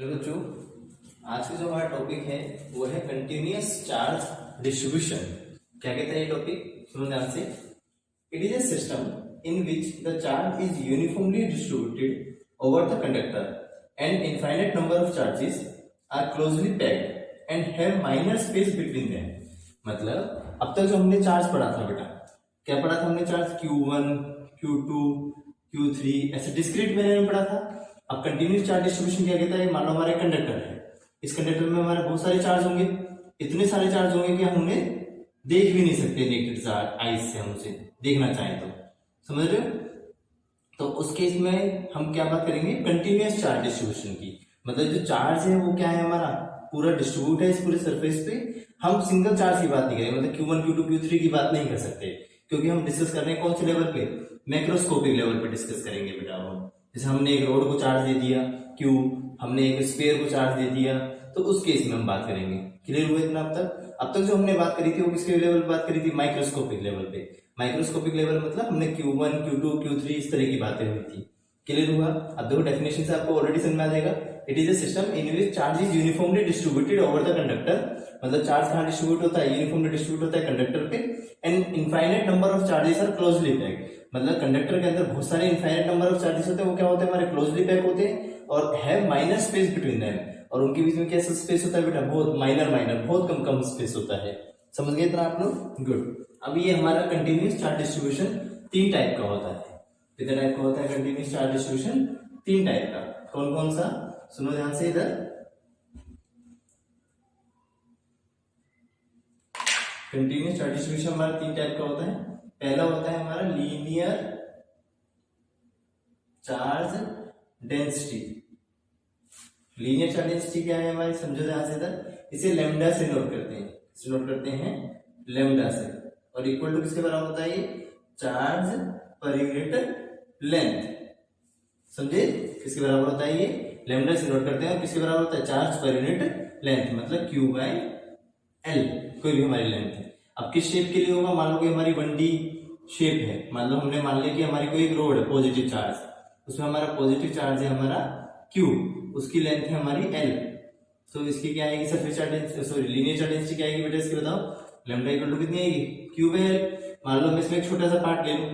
Hello बच्चों, आज का जो हमारा टॉपिक है वो है कंटिन्यूअस चार्ज डिस्ट्रीब्यूशन। क्या कहता है ये टॉपिक, सुनो ध्यान से। It is a system in which the charge is uniformly distributed over the conductor and infinite number of charges are closely packed and have minor space between them. मतलब अब तक जो हमने चार्ज पढ़ा था बेटा, क्या पढ़ा था हमने? चार्ज Q1, Q2, Q3 ऐसे डिस्क्रीट मैनर में पढ़ा था। अब कंटिन्यूस चार्ज डिस्ट्रीब्यूशन क्या कहता है? मान लो हमारा एक कंडक्टर है, इस कंडक्टर में हमारे बहुत सारे चार्ज होंगे, इतने सारे चार्ज होंगे कि हम उन्हें देख भी नहीं सकते नेकेड आईज से, हम उसे देखना चाहें तो, समझ रहे हो? तो उस केस में हम क्या बात करेंगे? कंटिन्यूस चार्ज डिस्ट्रीब्यूशन की। मतलब जो चार्ज है वो क्या है, हमारा पूरा डिस्ट्रीब्यूट है इस पूरे सरफेस पे। हम सिंगल चार्ज की बात नहीं करेंगे, मतलब Q1, Q2, Q3 की बात नहीं कर सकते, क्योंकि हम डिस्कस कर रहे हैं कौन से लेवल पे? मैक्रोस्कोपिक लेवल पे डिस्कस करेंगे बेटा। हम जैसे हमने एक रोड को चार्ज दे दिया Q, हमने एक स्फीयर को चार्ज दे दिया, तो उस केस में हम बात करेंगे। क्लियर हुआ इतना अब तक? अब तक जो हमने बात करी थी वो किसके लेवल पे बात करी थी? माइक्रोस्कोपिक लेवल पे। माइक्रोस्कोपिक लेवल मतलब हमने Q1, Q2, Q3 इस तरह की बातें हुई थी। क्लियर हुआ? अब देखो डेफिनेशन से आपको ऑलरेडी समझ में आ जाएगा। It is a system in which charge is uniformly distributed over the conductor. मतलब चार्ज कहाँ डिस्ट्रीब्यूट होता है? यूनिफॉर्मली डिस्ट्रीब्यूट होता है कंडक्टर पे। And infinite number of charges are closely packed. मतलब कंडक्टर के अंदर बहुत सारे इनफाइनाइट नंबर ऑफ चार्जेस होते हैं, वो क्या होते हैं? हमारे क्लोजली पैक होते हैं और have minor space between them. और उनके बीच में कैसा स्पेस होता है बेटा? बहुत माइनर, बहुत कम कम स्पेस होता है। समझ गए इतना आप लोग? गुड। अब ये हमारा कंटिन्यूस चार्ज डिस्ट्रीब्यूशन 3 टाइप का होता है। कितने टाइप का होता है कंटिन्यूस चार्ज डिस्ट्रीब्यूशन? 3 टाइप का। कौन कौन सा? सुनो ध्यान से इधर। कंटिन्यूस चार्ज डिस्ट्रीब्यूशन हमारा 3 टाइप का होता है। पहला होता है हमारा linear charge density. Linear charge density क्या है हमारी? समझो ध्यान से इधर। इसे लैम्डा से नोट करते हैं। इसे नोट करते हैं लैम्डा से, और इक्वल टू किसके बराबर होता है ये? Charge per unit length. समझे? किसके बराबर होता है ये? लैम्डा से नोट करते हैं। और किसके बराबर होता है? चार्ज पर यूनिट लेंथ, मतलब Q/L, कोई भी हमारी लेंथ है। अब किस शेप के लिए होगा? मान लो कि हमारी 1D शेप है। मान लो हमने मान लिया कि हमारी कोई एक रोड है पॉजिटिव चार्ज, उसमें हमारा पॉजिटिव चार्ज है हमारा Q, उसकी लेंथ है हमारी L। तो इसकी क्या आएगी? Surface charge density, sorry linear charge density क्या आएगी बेटा इसकी? बताओ। लैम्डा इक्वल टू कितनी आएगी? Q/L। मान लो मैं इसमें एक छोटा सा पार्ट ले लूं,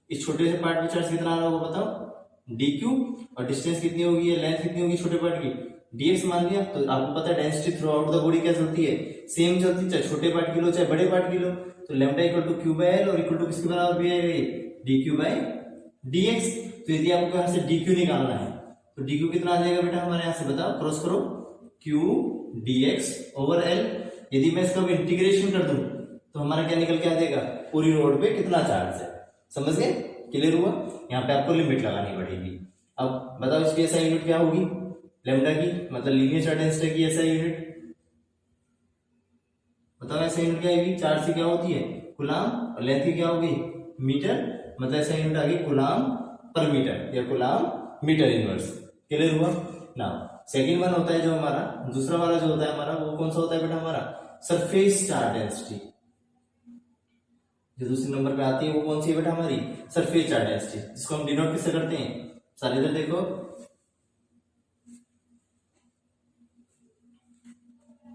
इस छोटे से पार्ट में चार्ज कितना आ रहा होगा बताओ? dq। और डिस्टेंस कितनी होगी, लेंथ कितनी होगी छोटे पार्ट की? dx मान लिया। तो आपको पता है density through out the body क्या चलती है? सेम चलती है, चाहे छोटे पार्ट की लो चाहे बड़े पार्ट की लो। तो लैम्डा इक्वल टू Q/L और इक्वल टू किसके बराबर भी आएगा? ये dq/dx। तो यदि आपको यहाँ से dq निकालना है तो dq कितना आ जाएगा बेटा हमारे यहाँ से? बताओ, क्रॉस करो। q dx over l। यदि मैं इसका इंटीग्रेशन कर दूं तो हमारा क्या निकल के आ जाएगा? पूरी रोड पे कितना चार्ज है। समझ गए? क्लियर हुआ? यहाँ पे आपको लिमिट लगानी पड़ेगी। अब बताओ इसकी एसआई यूनिट क्या होगी? लैम्डा की, मतलब लीनियर चार्ज डेंसिटी की एसआई यूनिट बताओ। एसआई यूनिट क्या आएगी? चार्ज की क्या होती है? कूलाम, और लेंथ की क्या होगी? मीटर, मतलब एसआई यूनिट आ गई कूलाम पर मीटर या कूलाम मीटर इनवर्स। क्लियर हुआ? नाउ सेकंड वन होता है जो हमारा, दूसरा वाला जो होता है हमारा, वो कौन सा होता है बेटा हमारा? Surface charge density. जो दूसरे नंबर पे आती है वो कौन सी है बेटा हमारी? सरफेस चार्ज डेंसिटी, जिसको हम डिनोट किससे करते हैं? सारे इधर देखो,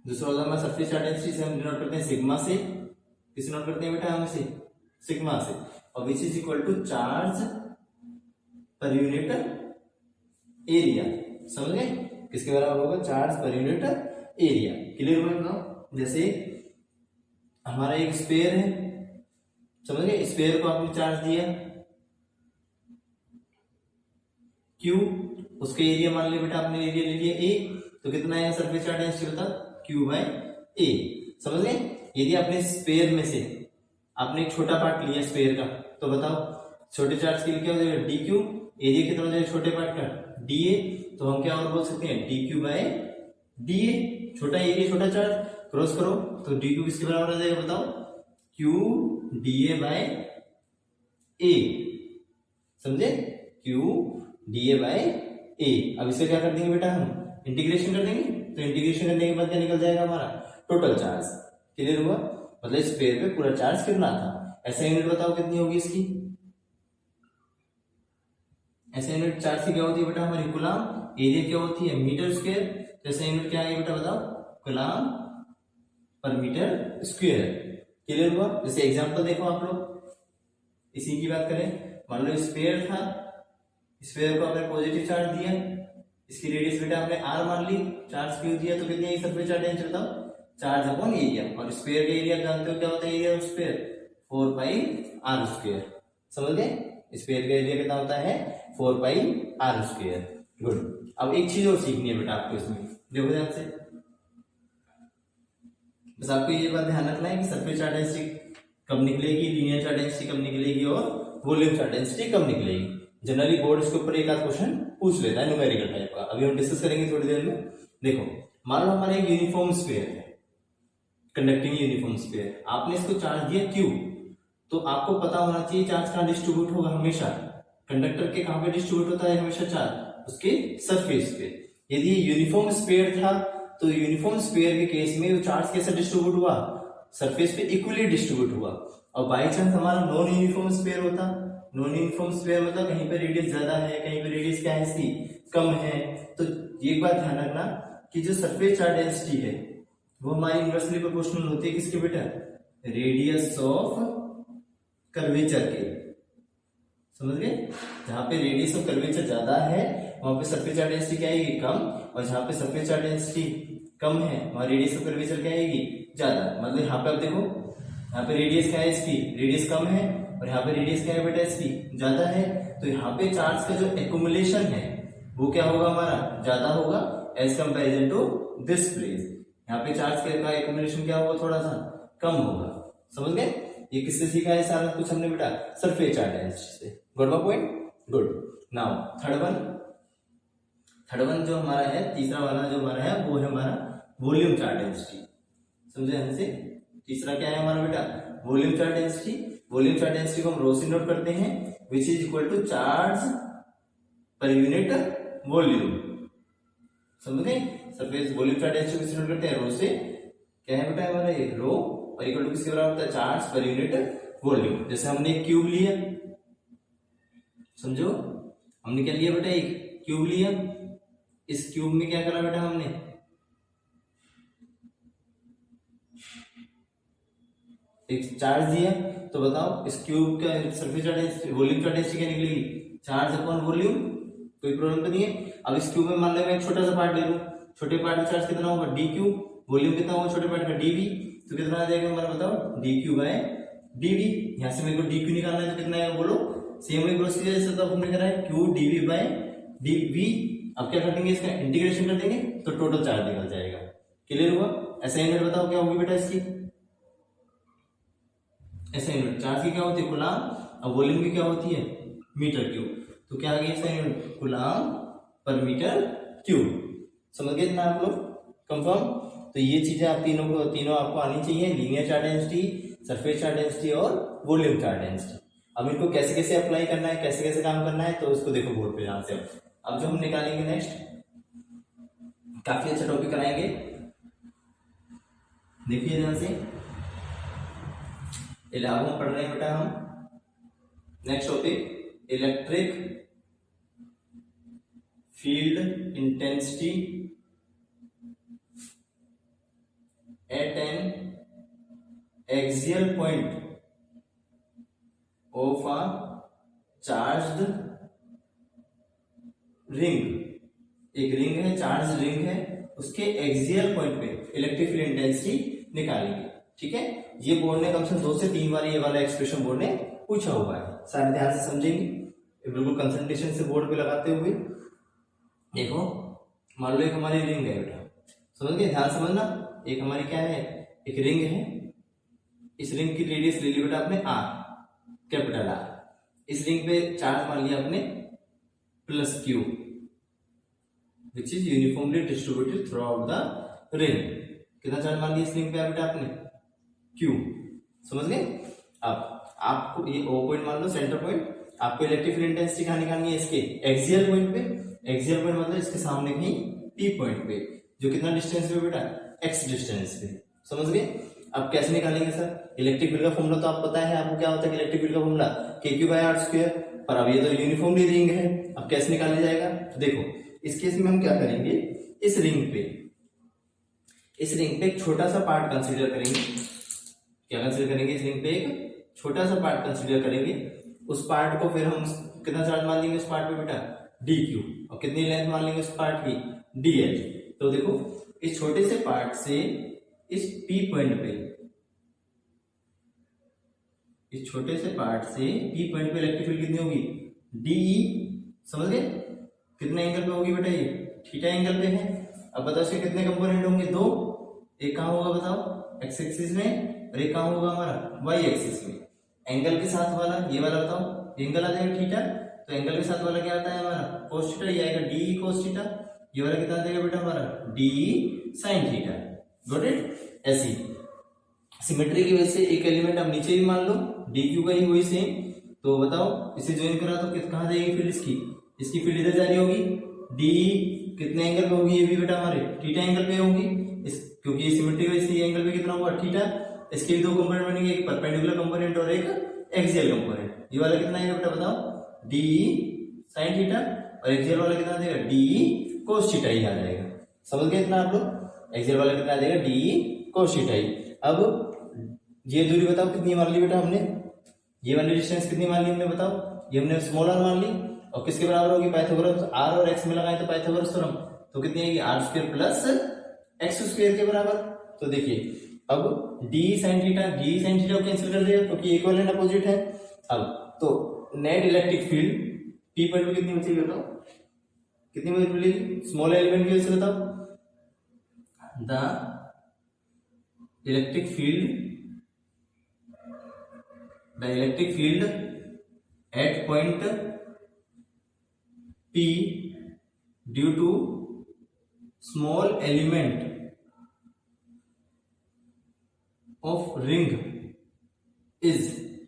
दूसरा होता है हमारा सरफेस चार्ज डेंसिटी से हम डिनोट करते हैं सिग्मा से। किसे नोट करते हैं बेटा हम इसे? सिग्मा से। और which is equal to charge per unit area. समझ गए? किसके बराबर होगा? Charge per unit area. Clear हुआ ना? जैसे हमारा एक स्फीयर है, समझ गए? स्फीयर को आपने चार्ज दिया Q, उसके एरिया मान लिया बेटा आपने, एरिया ले लिया A, तो कितना है सरफेस चार्ज डेंसिटी? बता, Q/A। समझ गए? यदि आपने स्फीयर में से आपने एक छोटा पार्ट लिया स्फीयर का, तो बताओ छोटे चार्ज के लिए क्या हो जाएगा? dq। एरिया कितना हो जाएगा छोटे पार्ट का? dA। तो हम क्या और बोल सकते हैं? dq/dA। छोटा एरिया छोटा चार्ज, क्रॉस करो तो dq किसके बराबर आ जाएगा बताओ? Q/dA। समझे? Q/dA। अब इसे क्या कर देंगे बेटा हम? इंटीग्रेशन कर देंगे। तो इंटीग्रेशन करने के बाद क्या निकल जाएगा हमारा? Total charge. क्लियर हुआ? मतलब स्फीयर पे पूरा चार्ज कितना था। ऐसा यूनिट बताओ कितनी होगी इसकी? ऐसा यूनिट चार्ज की क्या होती है बेटा हमारी? कूलाम। एरिया क्या होती है मीटर स्क्वायर, जैसे यूनिट क्या है बेटा बताओ, coulomb per metre square. Clear हुआ? जैसे एग्जांपल देखो आप लोग, इसी की बात करें, मान लो स्फीयर था, स्फीयर को आपने पॉजिटिव चार्ज दिया, इसकी रेडियस बेटा आपने r मान ली, चार्ज क्यू दिया, तो कितनी है सरफेस चार्ज डेंसिटी बताओ, चार्ज अपॉन एरिया। और स्फीयर का एरिया जानते हो क्या होता है, area of sphere 4 pi r square. समझ गए? स्फीयर का एरिया कितना होता है 4 पाई r स्क्वायर। गुड। अब एक चीज और सीखनी है बेटा आपको इसमें, देखो ध्यान से, बस आपको ये बात ध्यान रखना है कि सरफेस चार्ज डेंसिटी कब निकलेगी, लीनियर चार्ज डेंसिटी कब निकलेगी और वॉल्यूम चार्ज डेंसिटी कब निकलेगी। जनरली बोर्ड इसके ऊपर एक आध क्वेश्चन पूछ लेता है न्यूमेरिकल टाइप का, अभी हम डिस्कस करेंगे थोड़ी देर में। देखो मान लो हमारा एक यूनिफॉर्म स्फीयर है, कंडक्टिंग यूनिफॉर्म स्फीयर, आपने इसको चार्ज दिया Q, तो आपको पता होना चाहिए चार्ज कहाँ डिस्ट्रीब्यूट होगा, हमेशा कंडक्टर के कहां पे डिस्ट्रीब्यूट होता है हमेशा चार्ज, उसके सरफेस पे। यदि यूनिफॉर्म स्फीयर था तो यूनिफॉर्म स्फीयर के केस में वो चार्ज कैसे डिस्ट्रीब्यूट हुआ, सरफेस पे इक्वली डिस्ट्रीब्यूट हुआ। और बाई चांस हमारा नॉन यूनिफॉर्म स्फीयर होता, नॉन यूनिफॉर्म स्फीयर मतलब कहीं पे रेडियस ज्यादा है, कहीं पे रेडियस क्या है इसकी कम है, तो एक बात ध्यान रखना कि जो सरफेस चार्ज डेंसिटी है वो हमारी इनवर्सली प्रोपोर्शनल होती है किसके बेटा, रेडियस ऑफ कर्वेचर के। समझ गए? जहां पे रेडियस ऑफ कर्वेचर ज्यादा है वहां पे सरफेस चार्ज डेंसिटी क्या आएगी कम, और जहां पे सरफेस चार्ज डेंसिटी कम है वहां रेडियस ऑफ कर्वेचर क्या आएगी ज्यादा। मतलब यहाँ पे आप देखो, यहाँ पे रेडियस क्या है इसकी, रेडियस कम है, और यहाँ पे रेडियस क्या है बेटा इसकी ज्यादा है, तो यहाँ पे चार्ज का जो एक्युमुलेशन है वो क्या होगा हमारा ज्यादा होगा as comparison to this place. यहाँ पे चार्ज का एक्युमुलेशन क्या होगा थोड़ा सा कम होगा। समझ गए? ये किससे सीखा है सारा कुछ हमने बेटा, सरफेस चार्ज डेंसिटी से। Good point, good. Now third one जो हमारा है, तीसरा वाला जो हमारा है वो है हमारा वॉल्यूम चार्ज डेंसिटी। समझे हमसे? तीसरा क्या है हमारा बेटा, volume charge density. Volume charge density को हम रो से नोट करते हैं, which is equal to charge per unit volume. समझ गए? सरफेस वॉल्यूम चार्ज डेंसिटी किससे नोट करते हैं, रो से। क्या है बेटा हमारा ये रो, और इक्वल टू किसके बराबर होता है, चार्ज पर यूनिट वॉल्यूम। जैसे हमने एक क्यूब लिया, समझो हमने क्या लिया बेटा, एक क्यूब लिया, इस क्यूब में क्या करा बेटा हमने, एक चार्ज दिया, तो बताओ इस क्यूब का surface charge density volume charge density क्या निकलेगी, चार्ज अपॉन वॉल्यूम। कोई प्रॉब्लम तो नहीं है। अब इस क्यूब में मान लो मैं एक छोटा सा पार्ट ले लूं, छोटे पार्ट का चार्ज कितना होगा डी क्यू, वॉल्यूम कितना होगा छोटे पार्ट का डीवी, तो कितना आ जाएगा हमारा बताओ डी क्यू बाय डीवी। यहां से मेरे को डी क्यू निकालना है तो कितना आएगा बोलो, सेम वही प्रोसीजर जैसे तो हमने करा है क्यू डीवी बाय डीवी। अब क्या कर देंगे, इसका इंटीग्रेशन कर देंगे तो टोटल चार्ज निकल जाएगा। क्लियर हुआ? ऐसा यूनिट बताओ क्या होगी बेटा इसकी, ऐसा यूनिट चार्ज की क्या होती है कूलम, और वॉल्यूम की क्या होती है मीटर क्यूब। तो क्या आ गया इसका unit, coulomb per metre cube. समझ गए ना आप लोग, कंफर्म? तो ये चीजें आप तीनों आपको आनी चाहिए, linear charge density, surface charge density और वॉल्यूम चार्ज डेंसिटी। अब इनको कैसे कैसे अप्लाई करना है, कैसे कैसे काम करना है, तो उसको देखो बोर्ड पे ध्यान से। अब जो हम निकालेंगे नेक्स्ट, काफी अच्छा टॉपिक कराएंगे, देखिए ध्यान से। इलाहाबाद पढ़ रहे हैं बेटा हम। Next topic electric field intensity at N axial point of a charged ring. एक रिंग है, चार्ज रिंग है, उसके एक्सियल पॉइंट पे इलेक्ट्रिक फील्ड इंटेंसिटी निकालेंगे। ठीक है? ये बोर्ड ने कम से कम 2 से 3 बार ये वाला एक्सप्रेशन बोर्ड ने पूछा हुआ है, सारे ध्यान से समझेंगे, बिल्कुल कंसंट्रेशन से बोर्ड पे लगाते हुए। देखो मान लो एक हमारी रिंग है बेटा, समझ गए, ध्यान समझना। एक हमारी क्या है, एक रिंग है, इस रिंग की रेडियस ले ली बेटा आपने आर, कैपिटल आर। इस रिंग पे चार्ज मान लिया आपने plus Q, which is uniformly distributed through out the ring. कितना चार्ज मान लिया इस रिंग पे बेटा आपने, क्यू। समझ गए? अब आपको ये ओ पॉइंट मान लो, सेंटर पॉइंट। आपको इलेक्ट्रिक फील्ड इंटेंसिटी कहां निकालनी है, इसके एक्सियल पॉइंट पे। एक्सियल पॉइंट मतलब इसके सामने कहीं पी पॉइंट पे, जो कितना डिस्टेंस पे बेटा, एक्स डिस्टेंस पे। समझ गए? अब कैसे निकालेंगे सर, इलेक्ट्रिक फील्ड का फॉर्मूला तो आप पता है आपको, क्या होता है इलेक्ट्रिक फील्ड का फॉर्मूला, के क्यू बाय आर स्क्वायर। पर अब ये तो यूनिफॉर्मली रिंग है, अब कैसे निकाला जाएगा, तो देखो इस केस में हम क्या करेंगे, इस रिंग पे एक छोटा सा पार्ट कंसीडर करेंगे। क्या कंसीडर करेंगे, इस रिंग पे एक छोटा सा पार्ट कंसीडर करेंगे। उस पार्ट को फिर हम कितना चार्ज मान लेंगे उस पार्ट पे बेटा, dq, और कितनी लेंथ मान लेंगे उस पार्ट की, dl। तो देखो इस छोटे से पार्ट से इस p पॉइंट पे, इस छोटे से पार्ट से p पॉइंट पे इलेक्ट्रिक फील्ड कितनी होगी, de, समझ गए? कितने एंगल पे होगी बेटा, ये थीटा एंगल पे है। अब बताओ इसके कितने कंपोनेंट होंगे, दो। एक कहाँ होगा बताओ, एक्स एक्सिस में, और एक कहाँ होगा हमारा, वाई एक्सिस में। एंगल के साथ वाला ये वाला बताओ, एंगल आ जाएगा थीटा, तो एंगल के साथ वाला क्या आता है हमारा, कोस थीटा, ये आएगा डी कोस थीटा। ये वाला कितना आ जाएगा बेटा हमारा, D sine theta. Got it? ऐसी सिमेट्री की वजह से एक एलिमेंट आप नीचे भी मान लो, डी क्यू का ही वही सेम। तो बताओ इसे ज्वाइन करा तो कहाँ जाएगी फील्ड इसकी फील्ड इधर जा रही होगी। डी कितने एंगल पे होगी, ये भी बेटा हमारे थीटा एंगल पे होगी, क्योंकि ये सिमेट्री की वजह से एंगल पे कितना होगा, थीटा। इसके भी दो कंपोनेंट बनेंगे, एक परपेंडिकुलर कंपोनेंट और एक एक्सियल कंपोनेंट। ये वाला कितना आएगा बेटा बताओ, डी साइन थीटा, और एक्सियल वाला कितना आ जाएगा, डी कोस थीटा ही आ जाएगा। समझ गए इतना आप लोग? एक्सियल वाला कितना आ जाएगा, डी कोस थीटा ही। अब ये दूरी बताओ कितनी मान ली बेटा हमने, ये वाली डिस्टेंस कितनी मान ली हमने बताओ, ये हमने स्मॉल आर मान ली, और किसके बराबर होगी, पाइथागोरस। आर और एक्स में लगाए तो पाइथागोरस थ्योरम, तो कितनी आएगी, R square plus x square के बराबर। तो देखिए अब डी साइन थीटा को कैंसिल कर दिया क्योंकि इक्विवेलेंट अपोजिट है। अब तो net electric field P point पे कितनी बचेगी बताओ, कितनी मिलेगी, स्मॉल एलिमेंट की वजह से बताओ, the electric field at point P due to small element of ring is,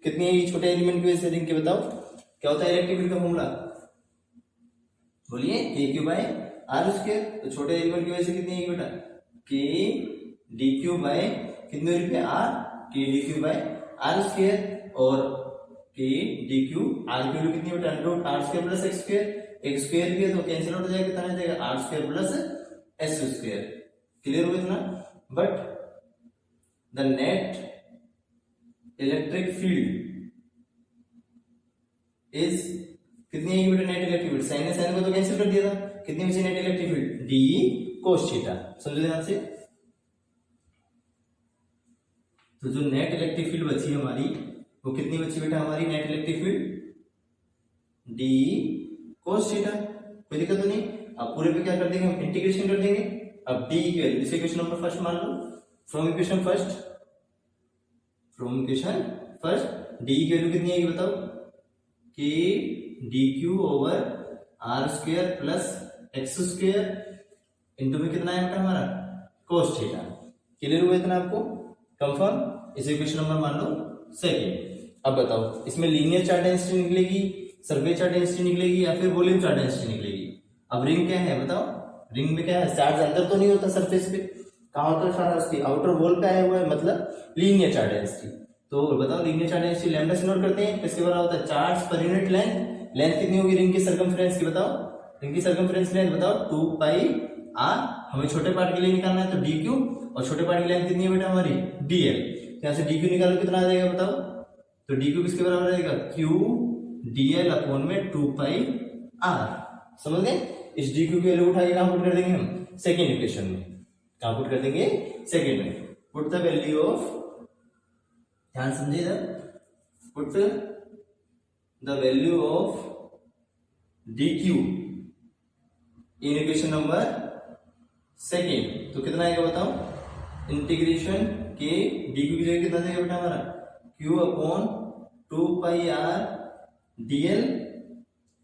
कितनी है ये छोटे एलिमेंट की वजह से रिंग के, बताओ क्या होता है इलेक्ट्रिक फील्ड का फॉर्मूला, बोलिए, के क्यू बाय आर स्क्वायर। तो छोटे एलिमेंट की वजह से कितनी है बेटा, के डी क्यू बाय कितने रूपये, R, K D Q by R square, और के डी क्यू आर की वैल्यू कितनी बेटा, under R square plus x square. एक स्क्वायर भी है तो कैंसिल आउट हो जाएगा, कितना आ जाएगा, R square plus S square. Clear हो इतना? But the net electric field is, कितनी है बेटा net electric field, sine sine को तो कैंसिल कर दिया था, कितनी बची net electric field, D cos theta. समझो ध्यान से। तो जो नेट इलेक्ट्रिक फील्ड बची हमारी, वो कितनी बची बेटा हमारी net electric field, D cos theta. कोई दिक्कत तो नहीं। अब पूरे पे क्या कर देंगे हम, इंटीग्रेशन कर देंगे। अब डी की वैल्यू, इसे इक्वेशन नंबर फर्स्ट मान लो, फ्रॉम इक्वेशन फर्स्ट डी की वैल्यू कितनी आएगी बताओ, कि D Q over R square plus x square into में कितना है बेटा हमारा, कोस थीटा। क्लियर हुआ इतना आपको, कंफर्म। इसे इक्वेशन नंबर मान लो सेकेंड। अब बताओ इसमें लीनियर चार्ज डेंसिटी निकलेगी, सरफेस चार्ज डेंसिटी निकलेगी, या फिर वॉल्यूम चार्ज डेंसिटी निकलेगी। अब रिंग क्या है बताओ, रिंग में क्या है, चार्ज अंदर तो नहीं होता सरफेस पे, कहाँ होता है चार्ज, उसकी आउटर वॉल पे आया हुआ है, मतलब लीनियर चार्ज डेंसिटी। तो बताओ लीनियर चार्ज डेंसिटी लैम्डा से नोट करते हैं, किसके बराबर होता है, charge per unit length. Length कितनी होगी रिंग की सर्कमफ्रेंस की, बताओ रिंग की सर्कमफ्रेंस लेंथ बताओ, 2 पाई आर। हमें छोटे पार्ट के लिए निकालना है तो डी क्यू, और छोटे पार्ट की लेंथ कितनी है बेटा हमारी, डीएल। यहाँ से डी क्यू निकालो कितना आ जाएगा बताओ, तो डी क्यू किसके बराबर रहेगा, क्यू डीएल अपॉन में 2 पाई आर। समझ गए? इस डी क्यू की वैल्यू उठा के कहां पुट कर देंगे हम, सेकेंड इक्वेशन में। कहां पुट कर देंगे, सेकेंड में। पुट द वैल्यू ऑफ, ध्यान समझिए इधर, put the value of D Q in equation number second. तो कितना आएगा बताओ, इंटीग्रेशन के डी क्यू की जगह कितना देगा बेटा हमारा, Q upon 2 pi R DL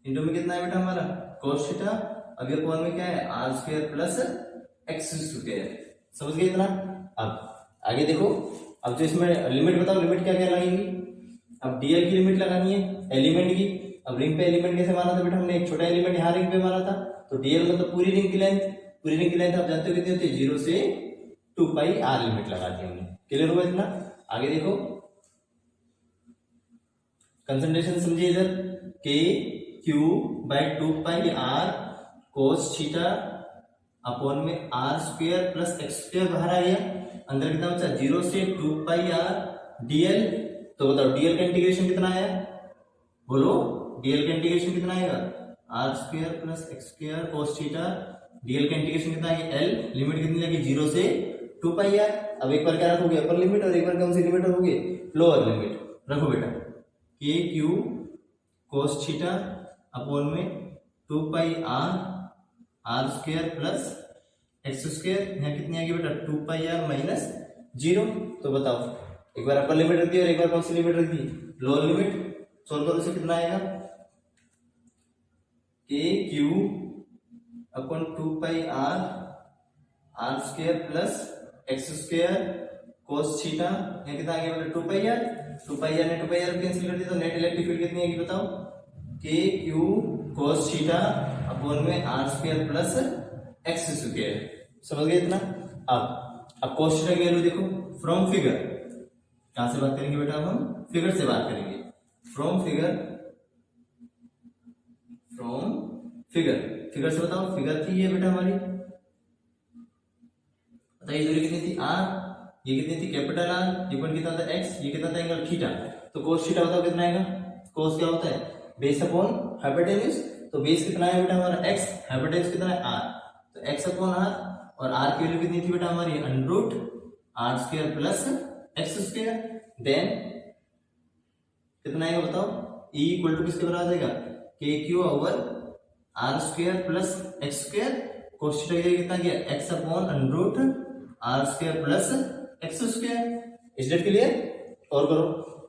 into में कितना है बेटा हमारा, कोस थीटा। अभी अपॉन में क्या है, R square plus x square. समझ गए इतना? अब आगे देखो, अब जो इसमें लिमिट बताओ, लिमिट क्या क्या लगेगी। अब डीएल की लिमिट लगानी है एलिमेंट की। अब रिंग पे एलिमेंट कैसे माना था बेटा हमने, एक छोटा एलिमेंट यहाँ रिंग पे माना था, तो डीएल मतलब पूरी रिंग की लेंथ। पूरी रिंग की लेंथ आप जानते हो कितनी होती है, 0 से 2 पाई आर लिमिट लगा दी हमने। क्लियर हुआ इतना? आगे देखो, कंसंट्रेशन समझिए इधर, k q by 2 pi r cos theta upon में are square plus x square बाहर आ गया, अंदर कितना बचा 0 से 2 पाई आर डीएल। तो बताओ डीएल का इंटीग्रेशन कितना आया, बोलो डीएल का इंटीग्रेशन कितना आएगा, R square plus x square cos theta, DL का इंटीग्रेशन कितना आएगा एल, लिमिट कितनी लगी 0 से 2 पाई आर। अब एक बार क्या रखोगे अपर लिमिट और एक बार कौन सी लिमिट रखोगे, लोअर लिमिट रखो बेटा, k Q cos theta upon में 2 pi are square plus x square, यहाँ कितनी आएगी बेटा 2 पाई आर माइनस 0। तो बताओ एक बार अपर लिमिट रख दी और एक बार कौन सी लिमिट रख दी, लोअर लिमिट। सोल्व करो से कितना आएगा, K Q upon 2 pi are square plus x square cos theta, यहाँ कितना आ गया बेटा 2 पाई आर, 2 पाई आर ने 2 पाई आर कैंसिल कर दिया, तो नेट इलेक्ट्रिक फील्ड कितनी आएगी बताओ, K Q cos theta upon में are square plus x square. समझ गए इतना। अब कोस थीटा की वैल्यू देखो फ्रॉम फिगर, कहां से बात करेंगे बेटा, अब हम फिगर से बात करेंगे, फ्रॉम फिगर से बताओ, फिगर थी ये बेटा हमारी, बताइए दूरी कितनी थी आर, ये कितनी थी कैपिटल आर, ये पॉइंट कितना था एक्स, ये कितना था एंगल थीटा। तो कोस थीटा बताओ कितना आएगा, कोस क्या होता है बेस अपॉन हाइपोटेन्यूज, तो बेस कितना है बेटा हमारा एक्स, हाइपोटेन्यूज कितना है आर, तो एक्स अपॉन आर, और आर की वैल्यू कितनी थी बेटा हमारी under root R square plus x square, then कितना आएगा बताओ, ई इक्वल टू किसके बराबर आ जाएगा, K Q over R square plus x square, cos theta कितना गया X upon under root R square plus x square. Is that clear, और करो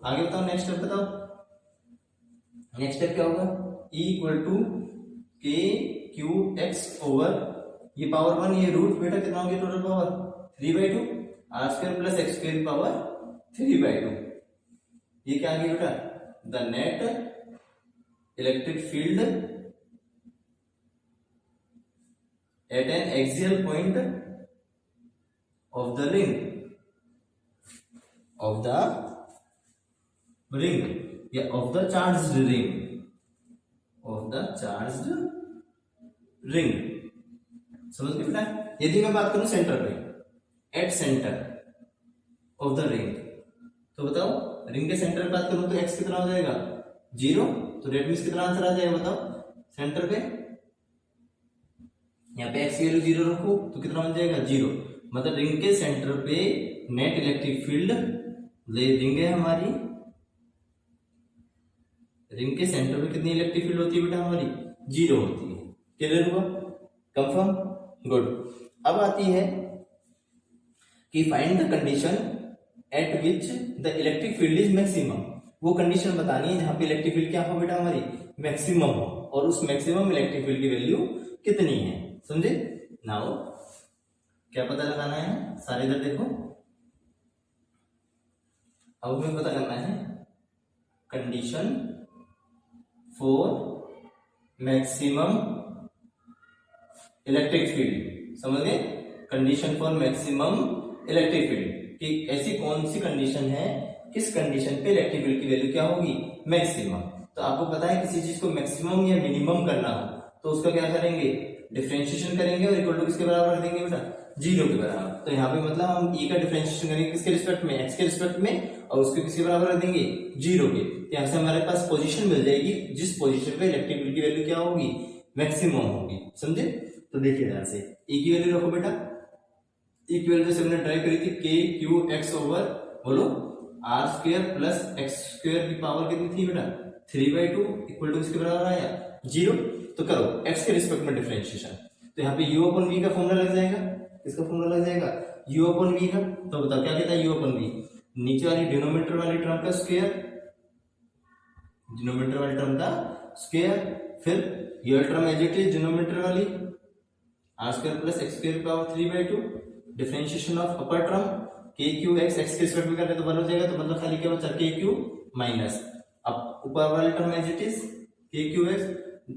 आगे बताओ, नेक्स्ट स्टेप बताओ, नेक्स्ट स्टेप क्या होगा, E equal to K Q X over, ये पावर 1, ये रूट बेटा कितना हो गया total power 3/2, R square plus x square power 3/2, ये क्या आ गया बेटा, the net electric field at N axial point of the ring या ऑफ द चार्ज्ड रिंग, समझ गए बेटा। यदि मैं बात करूं सेंटर पे, at centre of the ring, तो बताओ रिंग के सेंटर पे बात करूं तो एक्स कितना हो जाएगा 0, तो डेट मींस कितना आंसर आ जाएगा बताओ, सेंटर पे यहाँ पे एक्स की वैल्यू 0 रखो तो कितना बन जाएगा 0, मतलब रिंग के सेंटर पे नेट इलेक्ट्रिक फील्ड, रिंग है हमारी, रिंग के सेंटर पे कितनी इलेक्ट्रिक फील्ड होती है बेटा हमारी 0 होती है। क्लियर हुआ, कंफर्म, गुड। अब आती है कि find the condition at which the electric field is maximum, वो कंडीशन बतानी है जहां पे इलेक्ट्रिक फील्ड क्या हो बेटा हमारी मैक्सिमम हो, और उस मैक्सिमम इलेक्ट्रिक फील्ड की वैल्यू कितनी है, समझे। नाउ क्या पता लगाना है, सारे इधर देखो, अब हमें पता करना है condition for maximum electric field, समझ गए, condition for maximum electric field, कि ऐसी कौन सी कंडीशन है, किस कंडीशन पे इलेक्ट्रिक फील्ड की वैल्यू क्या होगी मैक्सिमम। तो आपको पता है किसी चीज को मैक्सिमम या मिनिमम करना हो तो उसका क्या करेंगे, डिफरेंशिएशन करेंगे और इक्वल टू किसके बराबर रख देंगे बेटा 0 के बराबर। तो यहाँ पे मतलब हम ई का डिफरेंशिएशन करेंगे किसके रिस्पेक्ट में, एक्स के रिस्पेक्ट में, और उसके किसके बराबर रख देंगे 0 के। यहाँ से हमारे पास पोजीशन मिल जाएगी जिस पोजीशन पे इलेक्ट्रिक फील्ड की वैल्यू क्या होगी मैक्सिमम होगी, समझे। तो देखिए ध्यान से, ई की वैल्यू रखो बेटा, ई की वैल्यू जैसे हमने ट्राई करी थी के क्यू एक्स ओवर, बोलो R square plus x square की पावर कितनी थी बेटा 3/2 इक्वल टू किसके बराबर आया 0। तो करो एक्स के रिस्पेक्ट में डिफरेंशिएशन, तो यहाँ पे u अपन v का फॉर्मूला लग जाएगा, किसका फॉर्मूला लग जाएगा u अपन v का। तो बताओ क्या कहता है u अपन v, नीचे वाली डिनोमिनेटर वाली टर्म का स्क्वायर, डिनोमिनेटर वाली टर्म का स्क्वायर, फिर ये term as it is denominator वाली r square plus x square power 3/2, differentiation of upper term k Q x x के रिस्पेक्ट में करते तो 1 हो जाएगा, तो मतलब खाली क्या बचा के क्यू माइनस, अब ऊपर वाली टर्म एज इट इज के Q x,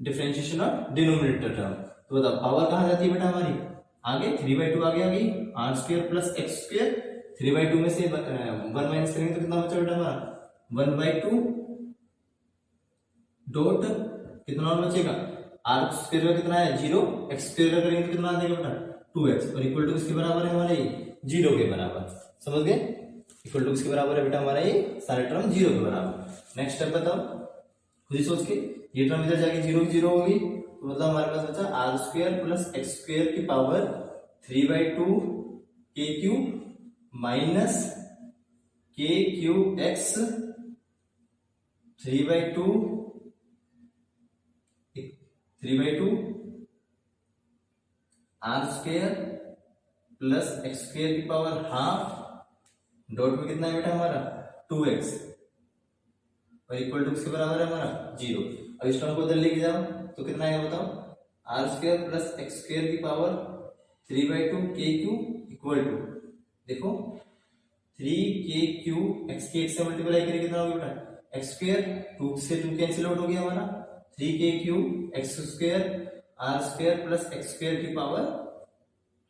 differentiation of denominator term. तो बताओ पावर कहां जाती है बेटा हमारी आगे 3/2 आगे आ गई, R square plus x square, 3/2 में से 1 माइनस करेंगे तो कितना बचा बेटा हमारा 1/2 डॉट कितना और बचेगा आर स्क्वायर का कितना है 0, एक्स स्क्वायर का करेंगे तो कितना आ जाएगा बेटा 2x, और इक्वल टू किसके बराबर है हमारा ये 0 के बराबर। समझ गए, इक्वल टू किसके बराबर है बेटा हमारा ये सारे टर्म 0 के बराबर। नेक्स्ट स्टेप बताओ खुद ही सोच के, ये टर्म इधर जाके 0 की 0 होगी, तो मतलब हमारे पास बचा R square plus x square की power 3/2 K Q minus K Q X 3/2 R square plus x square की पावर हाफ डॉट में कितना है बेटा हमारा 2x, और इक्वल टू किसके बराबर है हमारा 0। अब इस टर्म को उधर लेके जाओ तो कितना आएगा बताओ, R square plus x square की power 3/2 K Q equal to, देखो 3 एक्स के एक्स से मल्टीप्लाई करें कितना होगा बेटा एक्स स्क्वायर, 2 से 2 कैंसिल आउट हो गया हमारा, 3 X square R square plus x square की पावर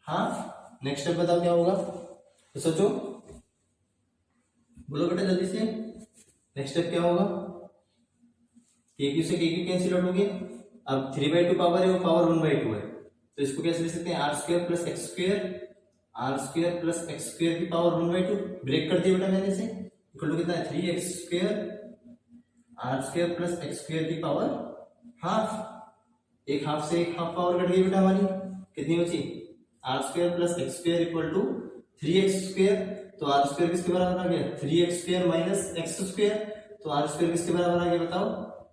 हाफ। नेक्स्ट स्टेप बताओ क्या होगा, तो सोचो बोलो बेटा जल्दी से, नेक्स्ट स्टेप क्या होगा, के क्यू से के क्यू कैंसिल आउट हो गया, अब 3/2 पावर है वो पावर 1/2 है, तो इसको कैसे लिख सकते हैं R square plus x square की पावर 1/2, ब्रेक कर दिया बेटा मैंने से, इक्वल टू कितना है 3x square R square plus x square की पावर हाफ, एक हाफ से एक हाफ पावर कट गई बेटा हमारी, कितनी बची R square plus x square equal to 3x square, तो आर स्क्वायर किसके बराबर आ गया 3x square minus X square, तो आर स्क्वायर किसके बराबर आ गया बताओ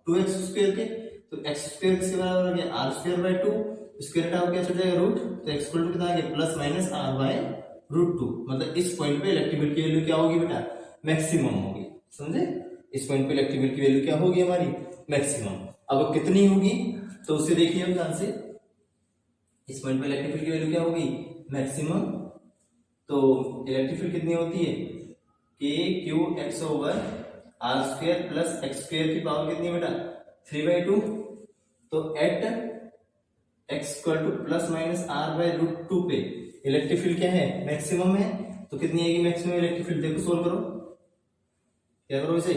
2x स्क्वायर के, तो एक्स स्क्वायर किसके बराबर आ गया आर स्क्वायर बाय 2, स्क्वायर हटाओ क्या चल जाएगा रूट, तो एक्स इक्वल टू कितना आ गया प्लस माइनस आर बाय √2, मतलब इस पॉइंट पे इलेक्ट्रिक फील्ड की वैल्यू क्या होगी बेटा मैक्सिमम होगी। समझे, इस पॉइंट पे इलेक्ट्रिक फील्ड की वैल्यू क्या होगी हमारी मैक्सिमम। अब कितनी होगी तो उसे देखिए हम ध्यान से, इस पॉइंट पे इलेक्ट्रिक फील्ड की वैल्यू क्या होगी मैक्सिमम, तो इलेक्ट्रिक फील्ड कितनी होती है K Q X over R square plus x square की पावर कितनी है बेटा 3/2, तो at X equal to plus minus R by √2 पे इलेक्ट्रिक फील्ड क्या है मैक्सिमम है, तो कितनी आएगी मैक्सिमम इलेक्ट्रिक फील्ड, देखो सोल्व करो, क्या करो इसे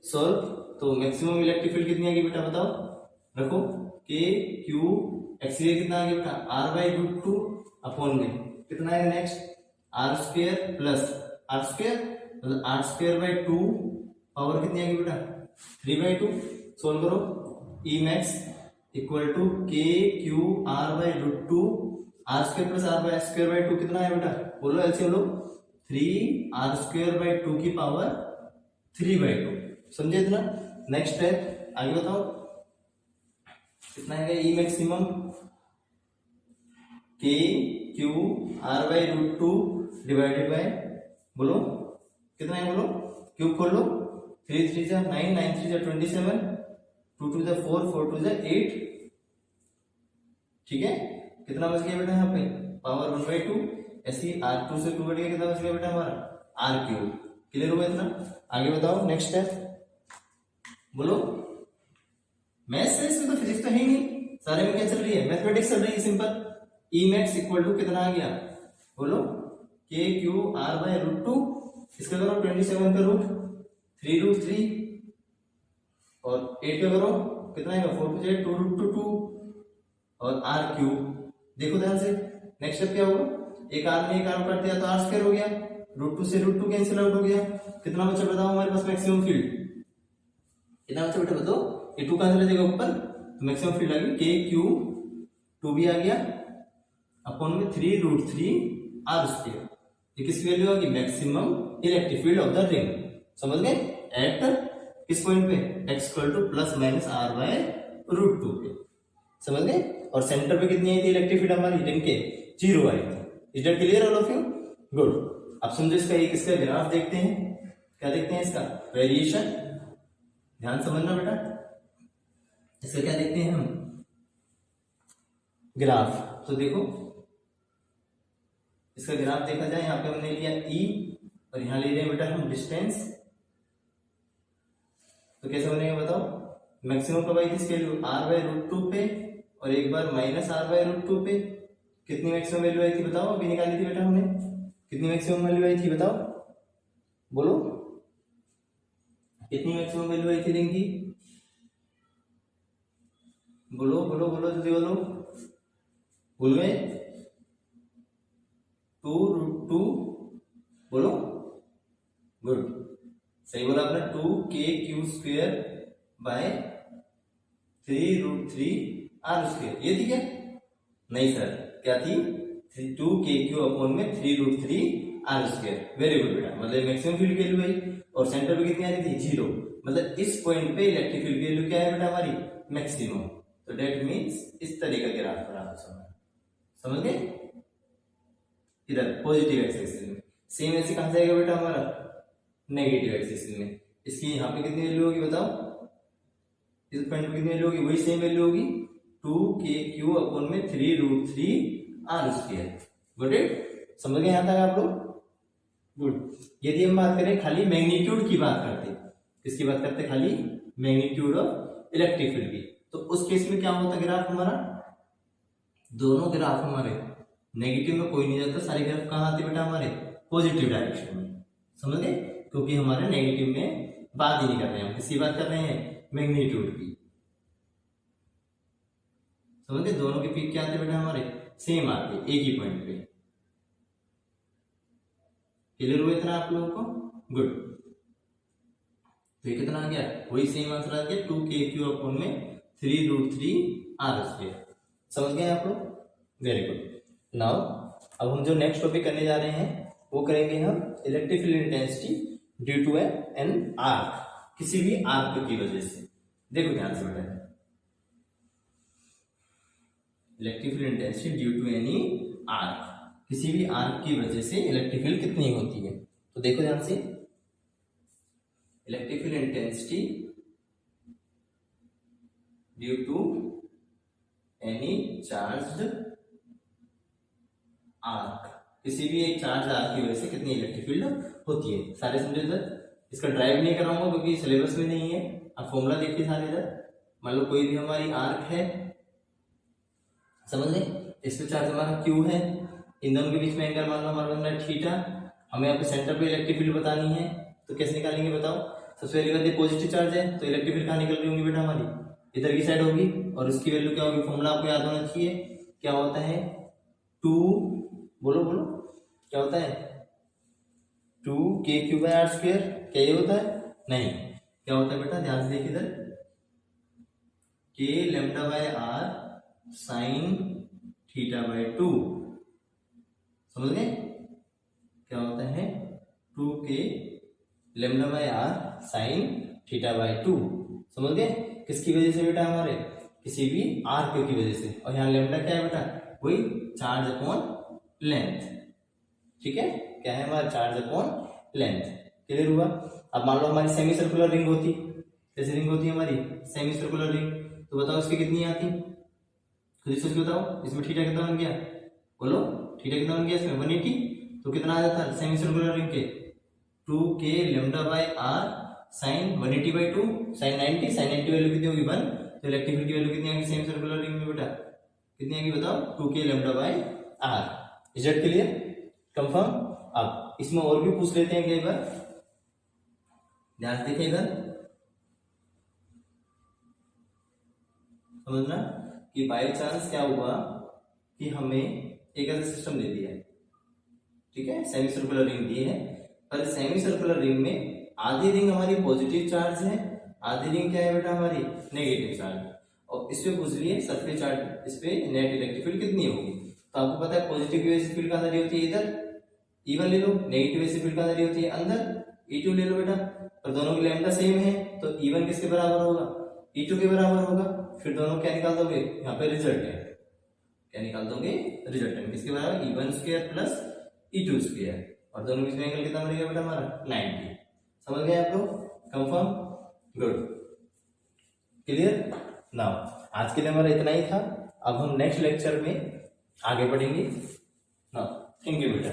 सोल्व, तो मैक्सिमम इलेक्ट्रिक फील्ड कितनी आएगी बेटा बताओ, रखो के क्यू एक्स कितना आ गया बेटा आर बाय √2 अपॉन में कितना आएगा next R square plus R square, मतलब आर स्क्वायर बाय 2 पावर कितनी आएगी बेटा 3/2, सोल्व करो E max equal to K Q R by √2 R square plus R by square by 2 कितना है बेटा बोलो एलसीएम लो 3 आर स्क्वायर बाय 2 की पावर 3/2, समझे इतना। नेक्स्ट स्टेप आगे बताओ कितना है E maximum K Q R by √2 divided by बोलो कितना है बोलो क्यूब खोल लो 3 3 जा 9 9 3 जा 27 2 2 जा 4 4 2 जा 8, ठीक है कितना बच गया बेटा यहाँ पे पावर 1/2, ऐसी R2 से 2 कट गया कितना बच गया बेटा हमारा R3, क्लियर हुआ इतना। आगे बताओ नेक्स्ट स्टेप बोलो, मैथ्स से इसमें तो फिजिक्स तो है ही नहीं, सारे में क्या चल रही है मैथमेटिक्स चल रही है simple. E max equal to कितना आ गया बोलो के क्यू आर बाय √2, इसका करो 27 का रूट 3√3 और 8 का करो कितना आएगा 4 2 2√2 और आर क्यूब, देखो ध्यान से नेक्स्ट स्टेप क्या होगा, एक आर में एक आर काट दिया तो आर स्क्वायर हो गया, √2 से √2 कैंसिल आउट हो गया, कितना बचा बताओ हमारे पास मैक्सिमम फील्ड कितना बचा बेटा बताओ, ये 2 कहां से रहेगा ऊपर, तो मैक्सिमम फील्ड आ गई के क्यू 2 भी आ गया अपॉन में 3√3 आर स्क्वायर, ये किसकी वैल्यू आ गई maximum electric field of the ring, समझ गए एट किस पॉइंट पे x equal to plus minus R by √2 पे, समझ गए। और सेंटर पे कितनी आई थी इलेक्ट्रिक फील्ड हमारी रिंग के 0 आई थी, is that clear all of you good. अब समझो इसका एक इसका ग्राफ देखते हैं, क्या देखते हैं इसका वेरिएशन, ध्यान समझना बेटा, इसका क्या देखते हैं हम ग्राफ, तो देखो इसका ग्राफ देखा जाए यहाँ पे हमने लिया E और यहाँ ले रहे हैं बेटा हम डिस्टेंस, तो कैसे बनेगा बताओ, मैक्सिमम कब आई थी इसकी वैल्यू r बाय √2 पे और एक बार माइनस r बाय √2 पे, कितनी मैक्सिमम वैल्यू आई थी बताओ, अभी निकाली थी बेटा हमने, कितनी मैक्सिमम वैल्यू आई थी बताओ बोलो, कितनी मैक्सिमम वैल्यू आई थी रिंग की बोलो बोलो बोलो जल्दी बोलो, भूल गए? 2√2 बोलो, गुड, सही बोला आपने। 2k³ बाय 3√3r², ये थी क्या? नहीं सर, क्या थी? 2k³/3√3r²। वेरी गुड बेटा, मतलब मैक्सिमम फील्ड की वैल्यू है और सेंटर पे कितनी आ रही थी? 0, मतलब इस पॉइंट पे इलेक्ट्रिक फील्ड की वैल्यू क्या है बेटा हमारी? मैक्सिमम। तो डेट मीन्स इस तरीके का ग्राफ बना, समझ गए? इधर पॉजिटिव एक्सिस में। सेम ऐसे कहां जाएगा बेटा हमारा? नेगेटिव एक्सिस में। इसकी यहाँ पे कितनी वैल्यू होगी बताओ? इस पॉइंट पे कितनी वैल्यू होगी? वही सेम वैल्यू होगी, 2k³/3√3r²। Got it? समझ गए यहां तक आप लोग? गुड। यदि हम बात करें खाली मैग्नीट्यूड की बात करते, किसकी बात करते? खाली मैग्नीट्यूड ऑफ इलेक्ट्रिक फील्ड की, तो उस केस में क्या होता ग्राफ हमारा? दोनों ग्राफ हमारे नेगेटिव में कोई नहीं जाता, सारे ग्राफ कहां आते बेटा हमारे? पॉजिटिव डायरेक्शन में। समझ गए? क्योंकि हमारे नेगेटिव में बात ही नहीं कर रहे हैं, हम किसकी बात कर रहे हैं? मैग्नीट्यूड की। समझ गए? दोनों के पीक क्या आते बेटा हमारे? सेम आते, एक ही पॉइंट पे। क्लियर हुआ इतना आप लोगों को? गुड। तो ये कितना आ गया? वही सेम आंसर आ गया, 2k³/3√3r²। समझ गए आप लोग? Very good. नाउ अब हम जो नेक्स्ट टॉपिक करने जा रहे हैं वो करेंगे हम electric field intensity due to an arc, किसी भी आर्क की वजह से। देखो ध्यान से बेटा, electric field intensity due to any arc, किसी भी आर्क की वजह से इलेक्ट्रिक फील्ड कितनी होती है। तो देखो ध्यान से, electric field intensity due to any charged arc, किसी भी एक चार्ज आर्क की वजह से कितनी इलेक्ट्रिक फील्ड होती है। सारे समझे इधर? इसका ड्राइव नहीं कराऊंगा क्योंकि सिलेबस में नहीं है, आप फॉर्मूला देखिए सारे इधर। मान लो कोई भी हमारी आर्क है, समझ लें, इस पे चार्ज हमारा Q है, इन दोनों के बीच में एंगल मान लो हमारा बन रहा है थीटा, हमें यहाँ पे सेंटर पे इलेक्ट्रिक फील्ड बतानी है, तो कैसे निकालेंगे बताओ? सबसे पहले बात, पॉजिटिव चार्ज है तो इलेक्ट्रिक फील्ड कहाँ निकल रही होंगी बेटा हमारी? इधर की साइड होगी, और उसकी वैल्यू क्या होगी? फॉर्मूला आपको याद होना चाहिए, क्या होता है? 2, बोलो बोलो, क्या होता है? 2k³/r²। क्या ये होता है? नहीं, क्या होता है बेटा? ध्यान से देखिए इधर, k λ/r sin θ/2। समझ गए? क्या होता है? 2k λ/r sin θ/2। समझ गए? किसकी वजह से बेटा? हमारे किसी भी आर्क की वजह से। और यहाँ लैम्डा क्या है बेटा? वही चार्ज अपॉन लेंथ। ठीक है? क्या है हमारा? Charge upon length. क्लियर हुआ? अब मान लो हमारी सेमी सर्कुलर रिंग होती, कैसी रिंग होती है हमारी? Semi circular ring. तो बताओ इसकी कितनी आती? खुद ही सोच के बताओ, इसमें थीटा कितना बन गया? बोलो, थीटा कितना बन गया इसमें? 180। तो कितना आ जाता है सेमी सर्कुलर रिंग के? 2k λ/r sin 180/2 sin 90, sin 90 value कितनी होगी? 1। तो इलेक्ट्रिक फील्ड की वैल्यू कितनी आएगी सेमी सर्कुलर रिंग में बेटा? कितनी आएगी बताओ? 2k λ/r। Is it clear? Confirm? अब इसमें और भी पूछ लेते हैं कई बार, ध्यान से देखिए इधर, समझना कि बाय चांस क्या हुआ कि हमें एक ऐसा सिस्टम दे दिया है, ठीक है, सेमी सर्कुलर रिंग दी है, पर सेमी सर्कुलर रिंग में आधी रिंग हमारी पॉजिटिव चार्ज है, आधी रिंग क्या है बेटा हमारी? Negative charge. और इस पे पूछ लिए सरफेस चार्ज, इस पे नेट इलेक्ट्रिक फील्ड कितनी होगी? तो आपको पता है पॉजिटिव की वजह से फील्ड कहां जा रही होती है? इधर E1 ले लो, नेगेटिव वजह से फील्ड कहां जा रही होती है? अंदर E2 ले लो बेटा। और दोनों की लैम्डा सेम है तो E1 किसके बराबर होगा? E2 के बराबर होगा। फिर दोनों क्या निकाल दोगे? यहाँ पे रिजल्टेंट क्या निकाल दोगे? रिजल्टेंट किसके बराबर? E1² plus E2²। और दोनों बीच में एंगल कितना बनेगा बेटा हमारा? 90। समझ गए आप लोग? कंफर्म? गुड। क्लियर? नाउ आज के लिए हमारा इतना ही था। अब हम नेक्स्ट लेक्चर में आगे बढ़ेंगे। नाउ थैंक यू बेटा।